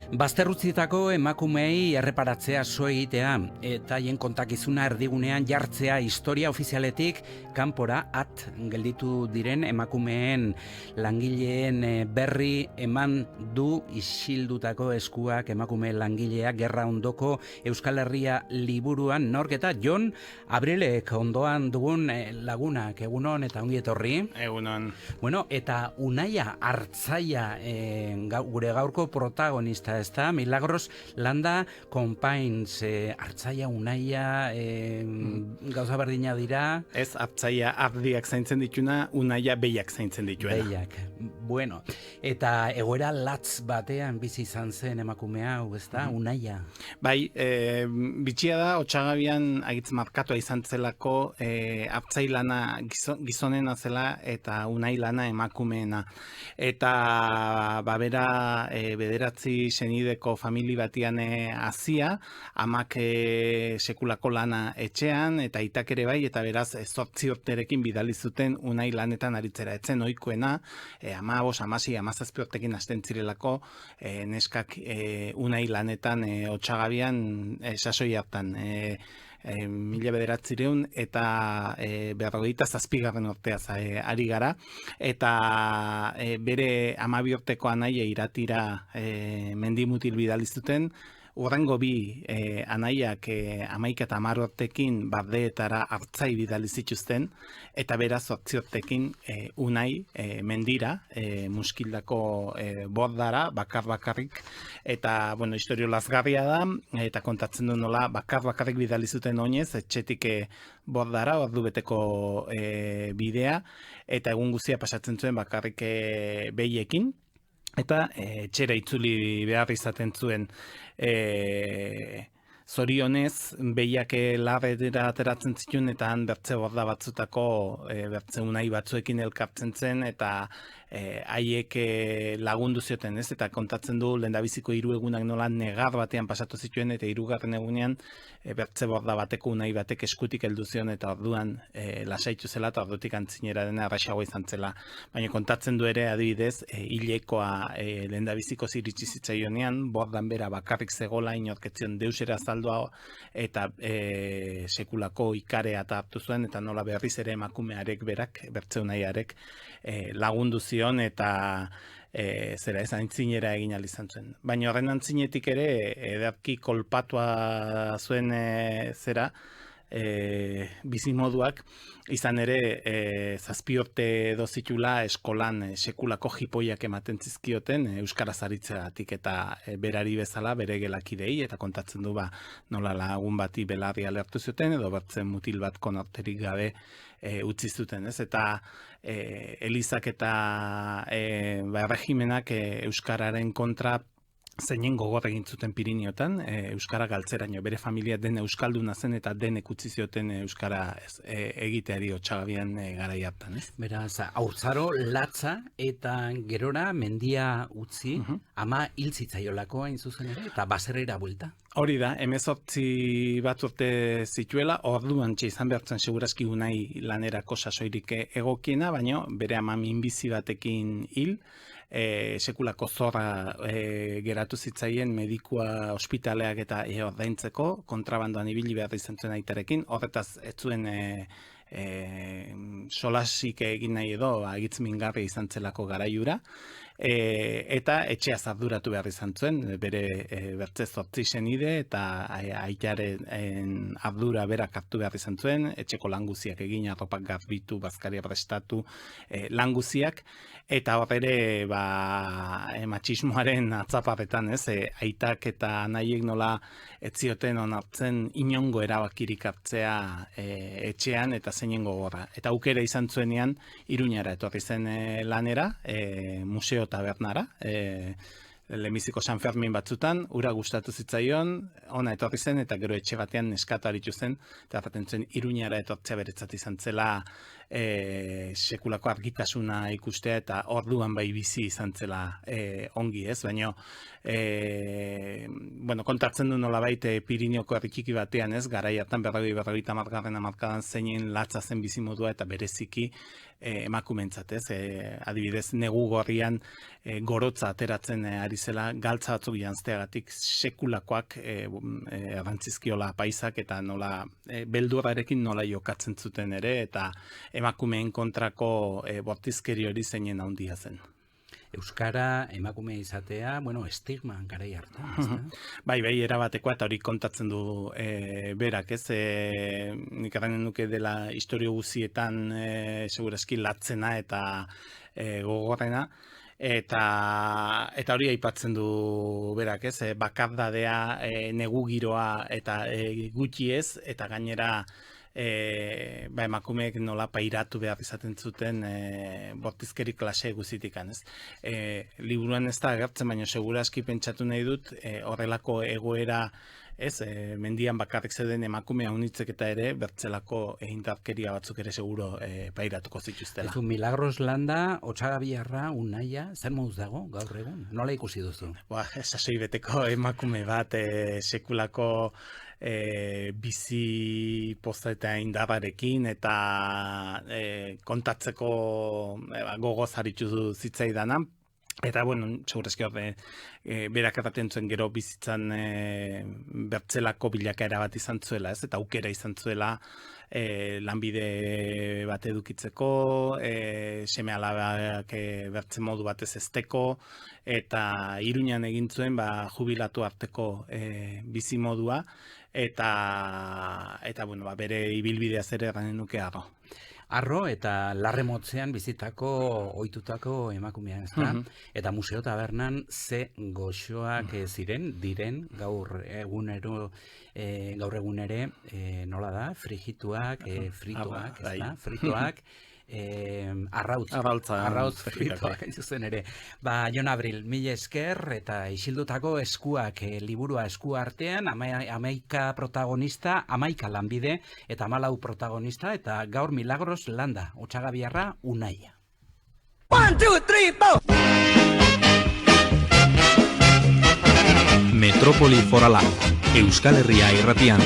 Bazterrutzitako emakumei erreparatzea so egitea eta haien kontakizuna erdigunean jartzea historia ofizialetik kanpora gelditu diren emakumeen langileen berri eman du isildutako eskuak emakume langileak gerra ondoko Euskal Herria liburuan. Nork eta Jon Abrilek ondoan dugun lagunak, egunon eta ongi etorri. Egunon. Bueno, eta Unaia Artzaia gure gaurko protagonista, ezta? Milagros Landa Companys, Artzaia, Unaia, gauza berdina dira. Ez Artzaia ardiak zaintzen dituna, Unaia behiak zaintzen dituena. Behiak. Bueno, eta egoera latz batean bizi izan zen emakumea, hau, ezta? Unaia. Bai, bitxia da, Otsagabian agitz markatua izan zelako Artzai lana gizonena zela eta Unai lana emakumeena. Eta bera bederatzi senideko famili batian hazia, amak sekulako lana etxean, eta aitak ere bai, eta beraz 8 urterekin bidali zuten Unai lanetan aritzera. Etzen ohikoena, 15, 16, 17 urtekin hasten zirelako neskak Unai lanetan Otsagabian sasoi hartan. 1900 eta 57. urteaz ari gara, eta bere 12 urteko anaia iratira mendimutil bidali zuten. Urrengo bi anaiak 11 eta 10 urtekin bardeetara Artzai bidali zituzten, eta beraz 8 urtekin Unai mendira, muskildako bordara, bakarrik, eta, bueno, historio lazgarria da, eta kontatzen du nola bakarrik bidali zuten oinez, etxetik bordara, ordu beteko bidea, eta egun guztia pasatzen zuen bakarrik behiekin, eta etxera itzuli behar izaten zuen. Zorionez, behiak larretera ateratzen zituen, eta han bertze borda batzutako bertze unai batzuekin elkartzen zen, eta haiek lagundu zioten, ez? Eta kontatzen du lehendabiziko 3 egunak nola negar batean pasatu zituen, eta 3. egunean bertze borda bateko unai batek eskutik heldu zion, eta orduan lasaitu zela, eta ordutik antzinera dena arrasago izan zela. Baina kontatzen du ere, adibidez, hilekoa lehendabiziko iritsi zitzaionean, bordan bera bakarrik zegola, inorketzion deusera azaldua, eta sekulako ikarea eta hartu zuen, eta nola berriz ere emakumearek berak, bertze unaiarek lagundu zion, eta zera ez antzinera egin izan zuen. Baina horren antzinetik ere, ederki kolpatua zuen zera, bizimoduak, izan ere 7 urte edo zitula eskolan sekulako jipoiak ematen zizkioten euskaraz aritzeagatik, eta berari bezala bere gelakidei, eta kontatzen du nola lagun bati belarria lehertu zuten, edo bertzen mutil bat konorterik gabe utzi zuten, ez? Eta Elizak eta erregimenak euskararen kontra zeinen gogor egin zuten Piriniotan, euskara galtzeraino, bere familia den euskalduna zen, eta denek utzi zioten euskara egiteari Otsagabian garai hartan, ez? Beraz, haurtzaro latza eta gerora mendia utzi, ama hil zitzaiolako hain zuzen ere, eta baserrera buelta. Hori da, 18 bat urte zituela, orduan izan behartzen segurazki Unai lanerako sasoirik egokiena, baina bere ama minbizi batekin hil, sekulako zorra geratu zitzaien medikua ospitaleak eta ordaintzeko, kontrabandoan ibili behar izan zuen aitarekin, horretaz ez zuen solasik egin nahi edo agitz mingarri izan zelako garaiura, eta etxea arduratu behar izan zuen, bere bertze 8 senide, eta aitaren ardura berak hartu behar izan zuen, etxeko languziak egin, arropak garbitu, bazkaria prestatu, languziak, eta hor ere matxismoaren atzaparretan, ez? Aitak eta anaiek nola etzioten onartzen inongo erabakirik hartzea etxean, eta zeinen gogorra. Eta aukera izan zuenean Iruñara etorri zen lanera, museo tabernara, lehenbiziko San Fermin batzutan, ura gustatu zitzaion, ona etorri zen, eta gero etxe batean neskatu aritu zen, eta erraten zuen Iruñara etortzea beretzat izan zela sekulako argitasuna ikustea, eta orduan bai bizi izan zela ongi, ez? Baina, kontatzen du nolabait Pirinoko herri txiki batean, ez, garai hartan 40-50 hamarkadan zeinen latza zen bizimodua eta bereziki emakumeentzat, ez, adibidez negu gorrian gorotza ateratzen ari zela galtza batzuk janzteagatik sekulakoak errantzizkiola paisak eta nola beldurrarekin nola jokatzen zuten ere eta emakumeen kontrako bortizkeri hori zeinen handia zen. Euskara emakume izatea, estigma garai hartan, ezta? Bai, erabatekoa eta hori kontatzen du berak, ez? Nik erranen nuke dela historio guzietan segurazki latzena eta gogorrena. Eta hori aipatzen du berak, ez? Bakardadea, negu giroa eta gutxi ez, eta gainera emakumeek nola pairatu behar izaten zuten bortizkeri klase guzitikan, ez? Liburuan ez da agertzen, baina seguraski pentsatu nahi dut horrelako egoera, ez, mendian bakarrik zeuden emakume haunitzek eta ere bertzelako indarkeria batzuk ere seguro pairatuko zituztela. Ez Milagros Landa, Otsagabiarra, Unaia, zer moduz dago gaur egun? Nola ikusi duzu? Sasoi beteko emakume bat sekulako bizi posta eta indarrarekin eta kontatzeko gogoz haritzu zitzaidana. Eta, segurazki berak erraten zuen gero bizitzan bertzelako bilakaera bat izan zuela, ez? Eta aukera izan zuela lanbide bat edukitzeko, seme alabak bertzen modu batez ezteko, eta Iruñan egin zuen jubilatu arteko bizi modua, eta bere ibilbideaz ere erranen nuke Arro. Arro eta Larremotzean bizitako ohitutako emakumea, ezta? Eta Museo Tabernan ze goxoak diren gaur egun ere nola da? Frigituak, fritoak, ezta? Fritoak, arrautz fritoak zuzen ere. Jon Abril, mila esker eta isildutako eskuak liburua esku artean, 11 protagonista, 11 lanbide eta 14 protagonista eta gaur Milagros Landa, Otsagabiarra, Unaia. 1, 2, 3, 4! Metrópoli Forala, Euskal Herria irratian.